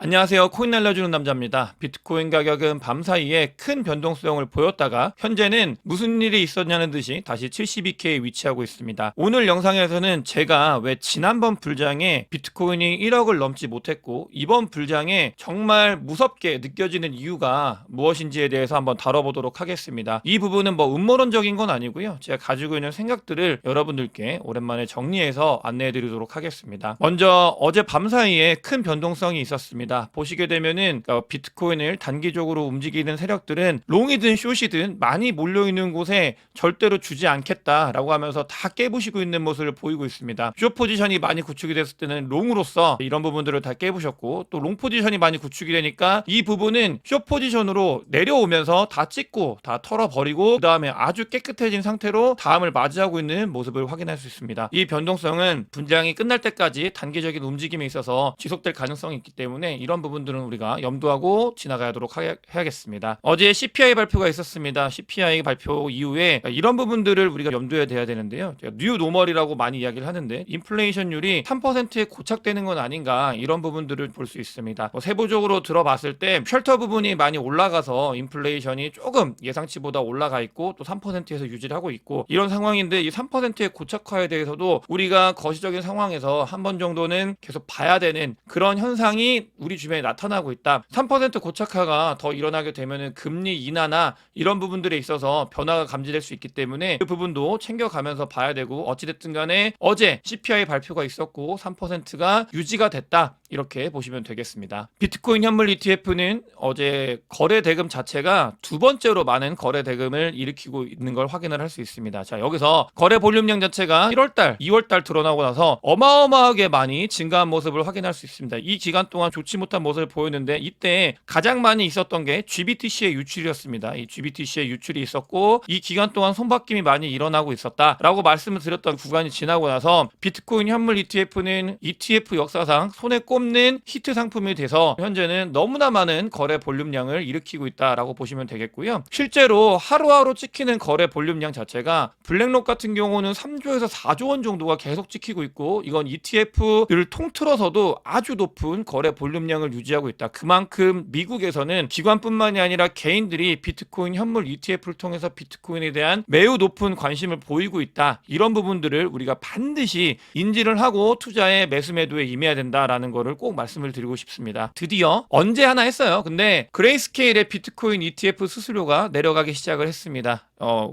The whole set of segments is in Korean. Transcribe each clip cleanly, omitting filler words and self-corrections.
안녕하세요. 코인 날려주는 남자입니다. 비트코인 가격은 밤 사이에 큰 변동성을 보였다가 현재는 무슨 일이 있었냐는 듯이 다시 72K에 위치하고 있습니다. 오늘 영상에서는 제가 왜 지난번 불장에 비트코인이 1억을 넘지 못했고 이번 불장에 정말 무섭게 느껴지는 이유가 무엇인지에 대해서 한번 다뤄보도록 하겠습니다. 이 부분은 뭐 음모론적인 건 아니고요. 제가 가지고 있는 생각들을 여러분들께 오랜만에 정리해서 안내해드리도록 하겠습니다. 먼저 어제 밤 사이에 큰 변동성이 있었습니다. 보시게 되면은 비트코인을 단기적으로 움직이는 세력들은 롱이든 숏이든 많이 몰려있는 곳에 절대로 주지 않겠다라고 하면서 다 깨부시고 있는 모습을 보이고 있습니다. 숏 포지션이 많이 구축이 됐을 때는 롱으로서 이런 부분들을 다 깨부셨고 또 롱 포지션이 많이 구축이 되니까 이 부분은 숏 포지션으로 내려오면서 다 찍고 다 털어버리고 그 다음에 아주 깨끗해진 상태로 다음을 맞이하고 있는 모습을 확인할 수 있습니다. 이 변동성은 분장이 끝날 때까지 단기적인 움직임에 있어서 지속될 가능성이 있기 때문에 이런 부분들은 우리가 염두하고 지나가도록 해야겠습니다. 어제 CPI 발표가 있었습니다. CPI 발표 이후에 이런 부분들을 우리가 염두에 둬야 되는데요. 뉴 노멀이라고 많이 이야기를 하는데 인플레이션율이 3%에 고착되는 건 아닌가 이런 부분들을 볼 수 있습니다. 세부적으로 들어봤을 때 쉘터 부분이 많이 올라가서 인플레이션이 조금 예상치보다 올라가 있고 또 3%에서 유지를 하고 있고 이런 상황인데 이 3%의 고착화에 대해서도 우리가 거시적인 상황에서 한 번 정도는 계속 봐야 되는 그런 현상이 우리 주변에 나타나고 있다. 3% 고착화가 더 일어나게 되면은 금리 인하나 이런 부분들에 있어서 변화가 감지될 수 있기 때문에 그 부분도 챙겨가면서 봐야 되고 어찌됐든 간에 어제 CPI 발표가 있었고 3%가 유지가 됐다. 이렇게 보시면 되겠습니다. 비트코인 현물 ETF는 어제 거래 대금 자체가 두 번째로 많은 거래 대금을 일으키고 있는 걸 확인을 할 수 있습니다. 자, 여기서 거래 볼륨량 자체가 1월달, 2월달 드러나고 나서 어마어마하게 많이 증가한 모습을 확인할 수 있습니다. 이 기간 동안 좋지 못한 모습을 보였는데 이때 가장 많이 있었던 게 GBTC의 유출이었습니다. 이 GBTC의 유출이 있었고 이 기간 동안 손바뀜이 많이 일어나고 있었다라고 말씀을 드렸던 구간이 지나고 나서 비트코인 현물 ETF는 ETF 역사상 손에 꼽는 히트 상품이 돼서 현재는 너무나 많은 거래 볼륨량을 일으키고 있다라고 보시면 되겠고요. 실제로 하루하루 찍히는 거래 볼륨량 자체가 블랙록 같은 경우는 3조에서 4조 원 정도가 계속 찍히고 있고 이건 ETF를 통틀어서도 아주 높은 거래 볼륨량을 유지하고 있다. 그만큼 미국에서는 기관뿐만이 아니라 개인들이 비트코인 현물 ETF를 통해서 비트코인에 대한 매우 높은 관심을 보이고 있다. 이런 부분들을 우리가 반드시 인지를 하고 투자에 매수 매도에 임해야 된다라는 거를 꼭 말씀을 드리고 싶습니다. 드디어 언제 하나 했어요. 근데 그레이스케일의 비트코인 ETF 수수료가 내려가기 시작을 했습니다.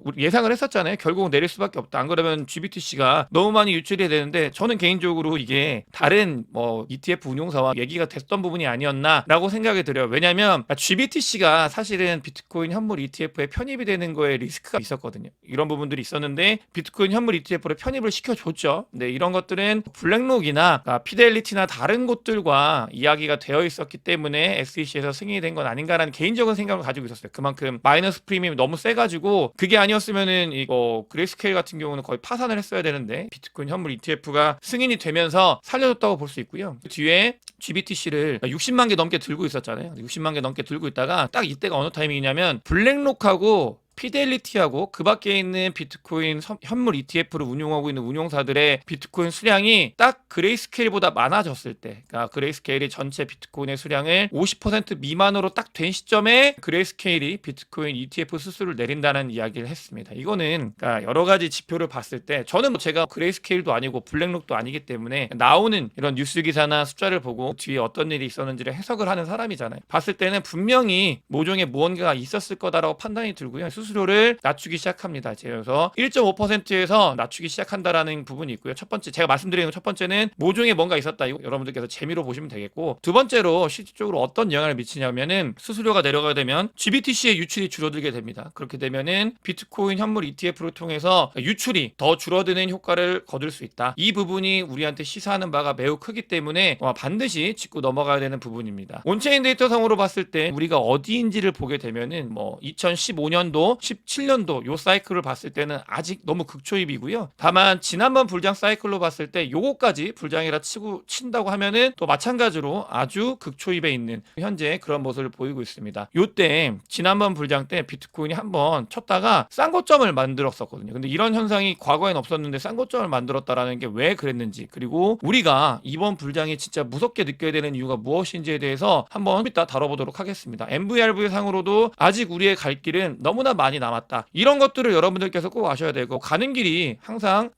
우리 예상을 했었잖아요. 결국은 내릴 수밖에 없다. 안 그러면 GBTC가 너무 많이 유출이 되는데 저는 개인적으로 이게 다른 ETF 운용사와 얘기가 됐던 부분이 아니었나라고 생각이 들어요. 왜냐하면 GBTC가 사실은 비트코인 현물 ETF에 편입이 되는 거에 리스크가 있었거든요. 이런 부분들이 있었는데 비트코인 현물 ETF로 편입을 시켜줬죠. 근데 이런 것들은 블랙록이나 피델리티나 다른 곳들과 이야기가 되어 있었기 때문에 SEC에서 승인이 된 건 아닌가라는 개인적인 생각을 가지고 있었어요. 그만큼 마이너스 프리미엄이 너무 세가지고 그게 아니었으면은 이거 그레이스케일 같은 경우는 거의 파산을 했어야 되는데 비트코인 현물 ETF가 승인이 되면서 살려줬다고 볼 수 있고요. 그 뒤에 GBTC를 60만 개 넘게 들고 있었잖아요. 60만 개 넘게 들고 있다가 딱 이때가 어느 타이밍이냐면 블랙록하고 피델리티하고 그 밖에 있는 비트코인 현물 ETF를 운용하고 있는 운용사들의 비트코인 수량이 딱 그레이스케일보다 많아졌을 때, 그러니까 그레이스케일이 전체 비트코인의 수량을 50% 미만으로 딱 된 시점에 그레이스케일이 비트코인 ETF 수수료를 내린다는 이야기를 했습니다. 이거는 그러니까 여러 가지 지표를 봤을 때 저는 제가 그레이스케일도 아니고 블랙록도 아니기 때문에 나오는 이런 뉴스 기사나 숫자를 보고 뒤에 어떤 일이 있었는지를 해석을 하는 사람이잖아요. 봤을 때는 분명히 모종의 무언가가 있었을 거다라고 판단이 들고요. 수수료를 낮추기 시작합니다. 그래서 1.5%에서 낮추기 시작한다라는 부분이 있고요. 첫 번째 제가 말씀드리는 첫 번째는 모종에 뭔가 있었다. 이거 여러분들께서 재미로 보시면 되겠고 두 번째로 실질적으로 어떤 영향을 미치냐면은 수수료가 내려가게 되면 GBTC의 유출이 줄어들게 됩니다. 그렇게 되면은 비트코인 현물 ETF를 통해서 유출이 더 줄어드는 효과를 거둘 수 있다. 이 부분이 우리한테 시사하는 바가 매우 크기 때문에 반드시 짚고 넘어가야 되는 부분입니다. 온체인 데이터상으로 봤을 때 우리가 어디인지를 보게 되면은 2015년도 17년도 요 사이클을 봤을 때는 아직 너무 극초입이고요. 다만 지난번 불장 사이클로 봤을 때 요거까지 불장이라 친다고 하면은 또 마찬가지로 아주 극초입에 있는 현재 그런 모습을 보이고 있습니다. 요때 지난번 불장 때 비트코인이 한번 쳤다가 싼 고점을 만들었었거든요. 근데 이런 현상이 과거엔 없었는데 싼 고점을 만들었다라는 게 왜 그랬는지, 그리고 우리가 이번 불장이 진짜 무섭게 느껴야 되는 이유가 무엇인지에 대해서 한번 이따 다뤄보도록 하겠습니다. MVRV 상으로도 아직 우리의 갈 길은 너무나 많이 남았다. 이런 것들을 여러분들께서 꼭 아셔야 되고, 가는 길이 항상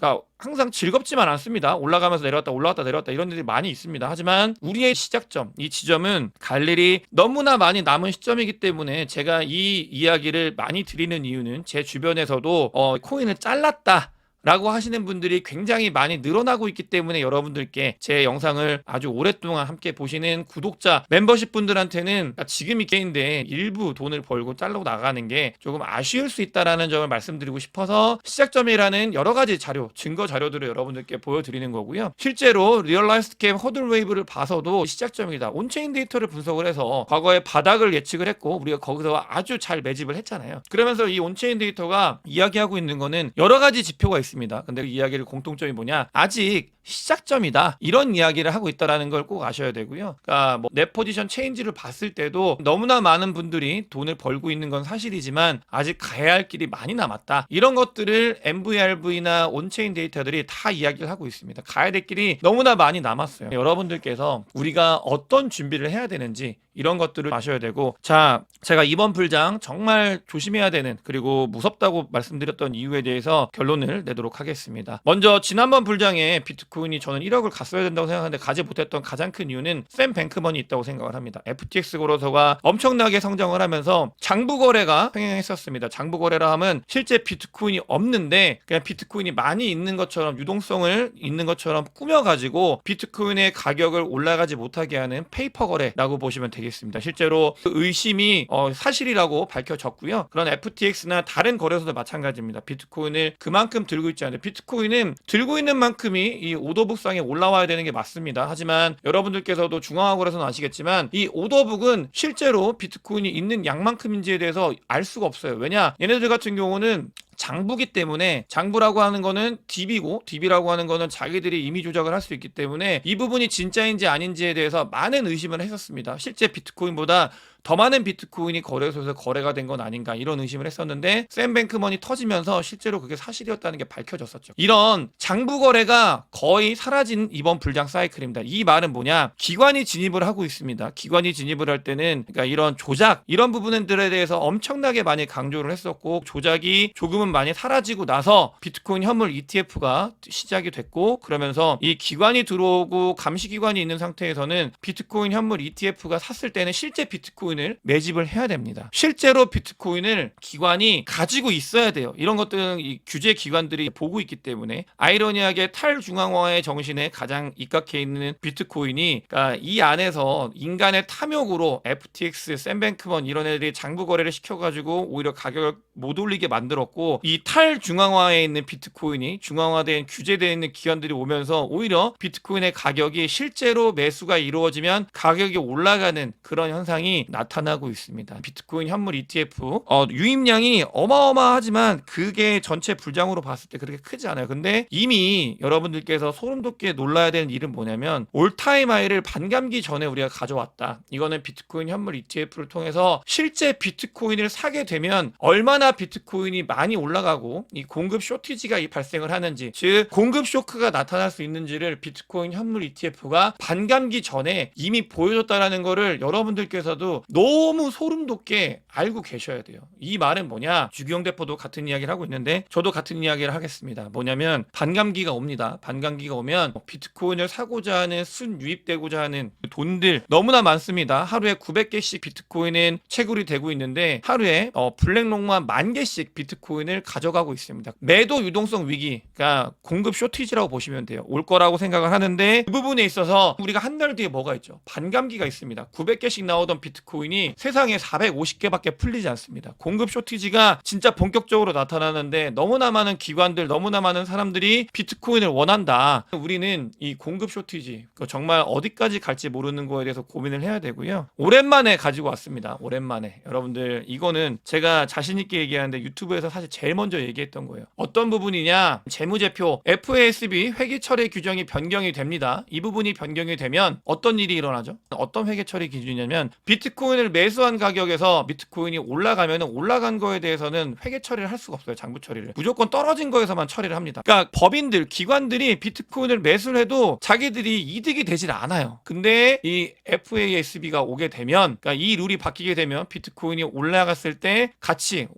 즐겁지만 않습니다. 올라가면서 내려왔다 올라왔다 내려왔다 이런 일이 많이 있습니다. 하지만 우리의 시작점, 이 지점은 갈 일이 너무나 많이 남은 시점이기 때문에 제가 이 이야기를 많이 드리는 이유는 제 주변에서도 코인을 잘랐다 라고 하시는 분들이 굉장히 많이 늘어나고 있기 때문에 여러분들께 제 영상을 아주 오랫동안 함께 보시는 구독자, 멤버십 분들한테는 지금 이 게임인데 일부 돈을 벌고 잘라고 나가는 게 조금 아쉬울 수 있다라는 점을 말씀드리고 싶어서 시작점이라는 여러 가지 자료, 증거 자료들을 여러분들께 보여드리는 거고요. 실제로 리얼라이즈 게임 허들 웨이브를 봐서도 시작점이다. 온체인 데이터를 분석을 해서 과거의 바닥을 예측을 했고 우리가 거기서 아주 잘 매집을 했잖아요. 그러면서 이 온체인 데이터가 이야기하고 있는 거는 여러 가지 지표가 있습니다. 근데 그 이야기를 공통점이 뭐냐? 아직 시작점이다. 이런 이야기를 하고 있다라는 걸 꼭 아셔야 되고요. 그러니까 내 포지션 체인지를 봤을 때도 너무나 많은 분들이 돈을 벌고 있는 건 사실이지만 아직 가야 할 길이 많이 남았다. 이런 것들을 MVRV나 온체인 데이터들이 다 이야기를 하고 있습니다. 가야 될 길이 너무나 많이 남았어요. 여러분들께서 우리가 어떤 준비를 해야 되는지 이런 것들을 아셔야 되고, 자, 제가 이번 불장 정말 조심해야 되는, 그리고 무섭다고 말씀드렸던 이유에 대해서 결론을 내도록 하겠습니다. 먼저 지난번 불장에 비트코인이 저는 1억을 갔어야 된다고 생각하는데 가지 못했던 가장 큰 이유는 샘 뱅크먼이 있다고 생각을 합니다. FTX 거래소가 엄청나게 성장을 하면서 장부 거래가 흥행했었습니다. 장부 거래라 하면 실제 비트코인이 없는데 그냥 비트코인이 많이 있는 것처럼, 유동성을 있는 것처럼 꾸며가지고 비트코인의 가격을 올라가지 못하게 하는 페이퍼 거래라고 보시면 되겠습니다. 실제로 그 의심이 사실이라고 밝혀졌고요. 그런 FTX나 다른 거래소도 마찬가지입니다. 비트코인을 그만큼 들고 있지 않은데, 비트코인은 들고 있는 만큼이 이 오더북상에 올라와야 되는 게 맞습니다. 하지만 여러분들께서도 중앙화 거래소는 아시겠지만 이 오더북은 실제로 비트코인이 있는 양만큼인지에 대해서 알 수가 없어요. 왜냐? 얘네들 같은 경우는 장부기 때문에, 장부라고 하는 거는 DB고 DB라고 하는 거는 자기들이 임의 조작을 할 수 있기 때문에 이 부분이 진짜인지 아닌지에 대해서 많은 의심을 했었습니다. 실제 비트코인보다 더 많은 비트코인이 거래소에서 거래가 된 건 아닌가 이런 의심을 했었는데 샘 뱅크먼이 터지면서 실제로 그게 사실이었다는 게 밝혀졌었죠. 이런 장부 거래가 거의 사라진 이번 불장 사이클입니다. 이 말은 뭐냐? 기관이 진입을 하고 있습니다. 기관이 진입을 할 때는 그러니까 이런 조작, 이런 부분들에 대해서 엄청나게 많이 강조를 했었고, 조작이 조금은 많이 사라지고 나서 비트코인 현물 ETF가 시작이 됐고, 그러면서 이 기관이 들어오고 감시기관이 있는 상태에서는 비트코인 현물 ETF가 샀을 때는 실제 비트코인을 매집을 해야 됩니다. 실제로 비트코인을 기관이 가지고 있어야 돼요. 이런 것들은 이 규제 기관들이 보고 있기 때문에, 아이러니하게 탈중앙화의 정신에 가장 입각해 있는 비트코인이, 그러니까 이 안에서 인간의 탐욕으로 FTX, 샘 뱅크먼 이런 애들이 장부 거래를 시켜가지고 오히려 가격을 못 올리게 만들었고, 이 탈중앙화에 있는 비트코인이 중앙화된, 규제되어 있는 기관들이 오면서 오히려 비트코인의 가격이 실제로 매수가 이루어지면 가격이 올라가는 그런 현상이 나타나고 있습니다. 비트코인 현물 ETF 유입량이 어마어마하지만 그게 전체 불장으로 봤을 때 그렇게 크지 않아요. 근데 이미 여러분들께서 소름 돋게 놀라야 되는 일은 뭐냐면, 올타임 하이를 반감기 전에 우리가 가져왔다. 이거는 비트코인 현물 ETF를 통해서 실제 비트코인을 사게 되면 얼마나 비트코인이 많이 올라가고 이 공급 쇼티지가 발생을 하는지, 즉 공급 쇼크가 나타날 수 있는지를 비트코인 현물 ETF가 반감기 전에 이미 보여줬다라는 거를 여러분들께서도 너무 소름 돋게 알고 계셔야 돼요. 이 말은 뭐냐? 주기용 대표도 같은 이야기를 하고 있는데 저도 같은 이야기를 하겠습니다. 뭐냐면, 반감기가 옵니다. 반감기가 오면 비트코인을 사고자 하는, 순유입되고자 하는 돈들 너무나 많습니다. 하루에 900개씩 비트코인은 채굴이 되고 있는데 하루에 블랙록만 10,000개씩 비트코인을 비트코인을 가져가고 있습니다. 매도 유동성 위기, 그러니까 공급 쇼티지라고 보시면 돼요. 올 거라고 생각을 하는데 그 부분에 있어서 우리가 한 달 뒤에 뭐가 있죠? 반감기가 있습니다. 900개씩 나오던 비트코인이 세상에 450개밖에 풀리지 않습니다. 공급 쇼티지가 진짜 본격적으로 나타나는데 너무나 많은 기관들, 너무나 많은 사람들이 비트코인을 원한다. 우리는 이 공급 쇼티지 정말 어디까지 갈지 모르는 거에 대해서 고민을 해야 되고요. 오랜만에 가지고 왔습니다. 오랜만에. 여러분들 이거는 제가 자신 있게 얘기하는데 유튜브에서 사실 제일 먼저 얘기했던 거예요. 어떤 부분이냐? 재무제표 FASB 회계 처리 규정이 변경이 됩니다. 이 부분이 변경이 되면 어떤 일이 일어나죠? 어떤 회계 처리 기준이냐면 비트코인을 매수한 가격에서 비트코인이 올라가면 올라간 거에 대해서는 회계 처리를 할 수가 없어요. 장부 처리를. 무조건 떨어진 거에서만 처리를 합니다. 그러니까 법인들, 기관들이 비트코인을 매수를 해도 자기들이 이득이 되질 않아요. 근데 이 FASB가 오게 되면, 그러니까 이 룰이 바뀌게 되면 비트코인이 올라갔을 때 가치가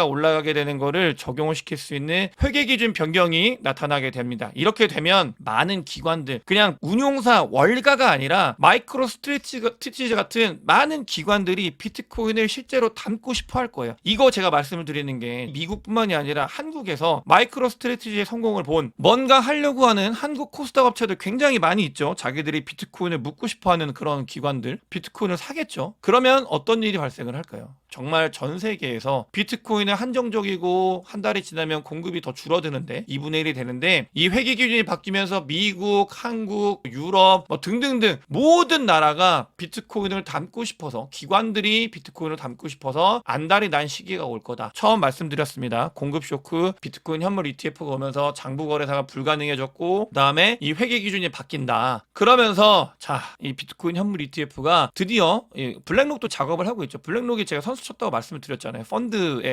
올라가게 되는 거를 적용을 시킬 수 있는 회계 기준 변경이 나타나게 됩니다. 이렇게 되면 많은 기관들, 그냥 운용사 월가가 아니라 마이크로 스트레티지 같은 많은 기관들이 비트코인을 실제로 담고 싶어 할 거예요. 이거 제가 말씀을 드리는 게 미국뿐만이 아니라 한국에서 마이크로 스트레티지의 성공을 본 뭔가 하려고 하는 한국 코스닥 업체들 굉장히 많이 있죠. 자기들이 비트코인을 묻고 싶어 하는 그런 기관들, 비트코인을 사겠죠. 그러면 어떤 일이 발생을 할까요? 정말 전 세계에서 비트코인은 한정적이고 한 달이 지나면 공급이 더 줄어드는데 2분의 1이 되는데 이 회계 기준이 바뀌면서 미국, 한국, 유럽 등등등 모든 나라가 비트코인을 담고 싶어서, 기관들이 비트코인을 담고 싶어서 안달이 난 시기가 올 거다. 처음 말씀드렸습니다. 공급 쇼크, 비트코인 현물 ETF가 오면서 장부 거래사가 불가능해졌고 그다음에 이 회계 기준이 바뀐다. 그러면서 이 비트코인 현물 ETF가 드디어 블랙록도 작업을 하고 있죠. 블랙록이 제가 선수 쳤다고 말씀을 드렸잖아요.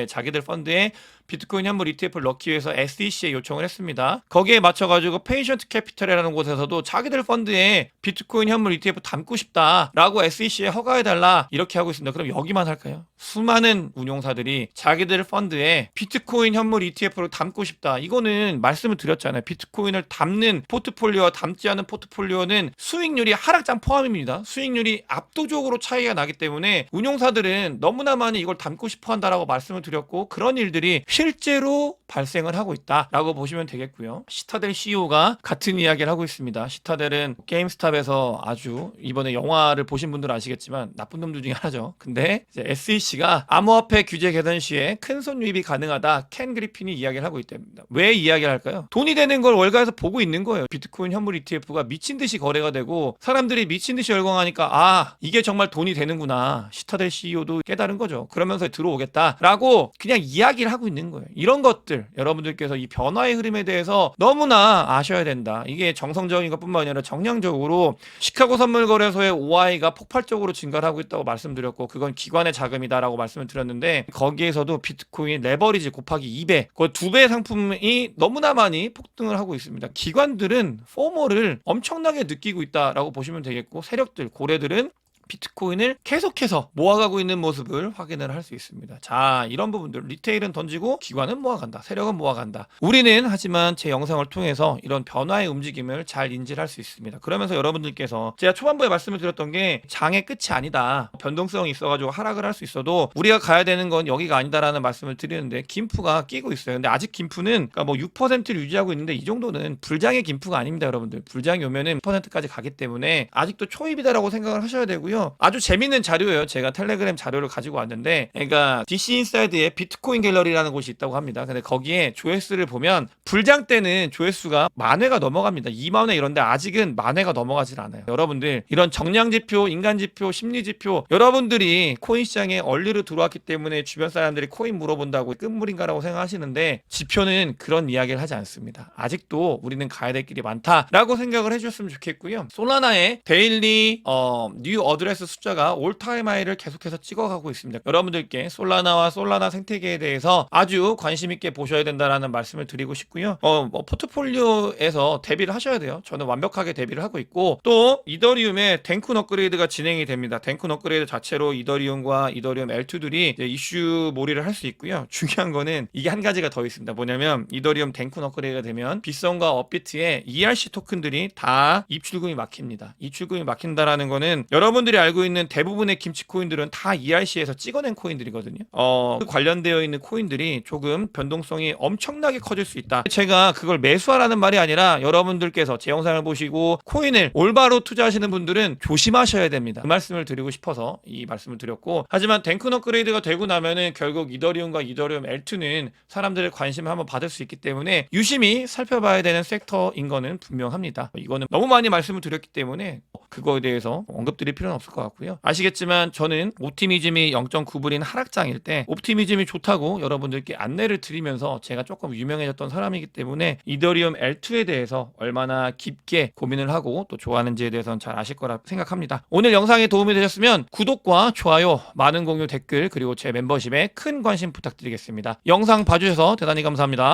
자기들 펀드에 비트코인 현물 ETF를 넣기 위해서 SEC에 요청을 했습니다. 거기에 맞춰가지고 페이션트 캐피털이라는 곳에서도 자기들 펀드에 비트코인 현물 ETF 담고 싶다라고 SEC에 허가해달라 이렇게 하고 있습니다. 그럼 여기만 할까요? 수많은 운용사들이 자기들 펀드에 비트코인 현물 ETF를 담고 싶다. 이거는 말씀을 드렸잖아요. 비트코인을 담는 포트폴리오와 담지 않은 포트폴리오는 수익률이 하락장 포함입니다. 수익률이 압도적으로 차이가 나기 때문에 운용사들은 너무나 많이 이걸 담고 싶어 한다라고 말씀을 드렸고 그런 일들이 실제로 발생을 하고 있다라고 보시면 되겠고요. 시타델 CEO가 같은 이야기를 하고 있습니다. 시타델은 게임스탑에서 아주 이번에 영화를 보신 분들은 아시겠지만 나쁜 놈들 중에 하나죠. 근데 이제 SEC가 암호화폐 규제 개선 시에 큰손 유입이 가능하다. 켄 그리핀이 이야기를 하고 있답니다. 왜 이야기를 할까요? 돈이 되는 걸 월가에서 보고 있는 거예요. 비트코인 현물 ETF가 미친 듯이 거래가 되고 사람들이 미친 듯이 열광하니까 이게 정말 돈이 되는구나. 시타델 CEO도 깨달은 거죠. 그러면서 들어오겠다라고 그냥 이야기를 하고 있는 거예요. 이런 것들 여러분들께서 이 변화의 흐름에 대해서 너무나 아셔야 된다. 이게 정성적인 것뿐만 아니라 정량적으로 시카고 선물거래소의 OI가 폭발적으로 증가를 하고 있다고 말씀드렸고 그건 기관의 자금이다라고 말씀을 드렸는데 거기에서도 비트코인 레버리지 곱하기 2배, 그 2배 상품이 너무나 많이 폭등을 하고 있습니다. 기관들은 포모를 엄청나게 느끼고 있다라고 보시면 되겠고 세력들, 고래들은 비트코인을 계속해서 모아가고 있는 모습을 확인을 할 수 있습니다. 자, 이런 부분들 리테일은 던지고 기관은 모아간다. 세력은 모아간다. 우리는 하지만 제 영상을 통해서 이런 변화의 움직임을 잘 인지를 할 수 있습니다. 그러면서 여러분들께서 제가 초반부에 말씀을 드렸던 게 장의 끝이 아니다. 변동성이 있어가지고 하락을 할 수 있어도 우리가 가야 되는 건 여기가 아니다라는 말씀을 드리는데 김프가 끼고 있어요. 근데 아직 김프는 그러니까 6%를 유지하고 있는데 이 정도는 불장의 김프가 아닙니다. 여러분들. 불장이 오면은 10%까지 가기 때문에 아직도 초입이다라고 생각을 하셔야 되고요. 아주 재밌는 자료예요. 제가 텔레그램 자료를 가지고 왔는데 그러니까 DC 인사이드에 비트코인 갤러리라는 곳이 있다고 합니다. 근데 거기에 조회수를 보면 불장 때는 조회수가 10,000회가 넘어갑니다. 20,000회 이런데 아직은 10,000회가 넘어가질 않아요. 여러분들 이런 정량지표, 인간지표, 심리지표 여러분들이 코인 시장에 얼리로 들어왔기 때문에 주변 사람들이 코인 물어본다고 끝물인가라고 생각하시는데 지표는 그런 이야기를 하지 않습니다. 아직도 우리는 가야 될 길이 많다라고 생각을 해주셨으면 좋겠고요. 솔라나의 데일리 뉴 어드레스 숫자가 올타임 하이를 계속해서 찍어가고 있습니다. 여러분들께 솔라나와 솔라나 생태계에 대해서 아주 관심 있게 보셔야 된다라는 말씀을 드리고 싶고요. 포트폴리오에서 대비를 하셔야 돼요. 저는 완벽하게 대비를 하고 있고 또 이더리움의 댕쿤 업그레이드가 진행이 됩니다. 댕쿤 업그레이드 자체로 이더리움과 이더리움 L2들이 이슈 몰이를 할 수 있고요. 중요한 거는 이게 한 가지가 더 있습니다. 뭐냐면 이더리움 댕쿤 업그레이드가 되면 빗썸과 업비트의 ERC 토큰들이 다 입출금이 막힙니다. 입출금이 막힌다라는 거는 여러분들 여러분들이 알고 있는 대부분의 김치 코인들은 다 ERC에서 찍어낸 코인들이거든요. 그 관련되어 있는 코인들이 조금 변동성이 엄청나게 커질 수 있다. 제가 그걸 매수하라는 말이 아니라 여러분들께서 제 영상을 보시고 코인을 올바로 투자하시는 분들은 조심하셔야 됩니다. 그 말씀을 드리고 싶어서 이 말씀을 드렸고, 하지만 댕큰 업그레이드가 되고 나면은 결국 이더리움과 이더리움 L2는 사람들의 관심을 한번 받을 수 있기 때문에 유심히 살펴봐야 되는 섹터인 거는 분명합니다. 이거는 너무 많이 말씀을 드렸기 때문에 그거에 대해서 언급드릴 필요는 없을 것 같고요. 아시겠지만 저는 옵티미즘이 0.9불인 하락장일 때 옵티미즘이 좋다고 여러분들께 안내를 드리면서 제가 조금 유명해졌던 사람이기 때문에 이더리움 L2에 대해서 얼마나 깊게 고민을 하고 또 좋아하는지에 대해서는 잘 아실 거라 생각합니다. 오늘 영상에 도움이 되셨으면 구독과 좋아요, 많은 공유, 댓글, 그리고 제 멤버십에 큰 관심 부탁드리겠습니다. 영상 봐주셔서 대단히 감사합니다.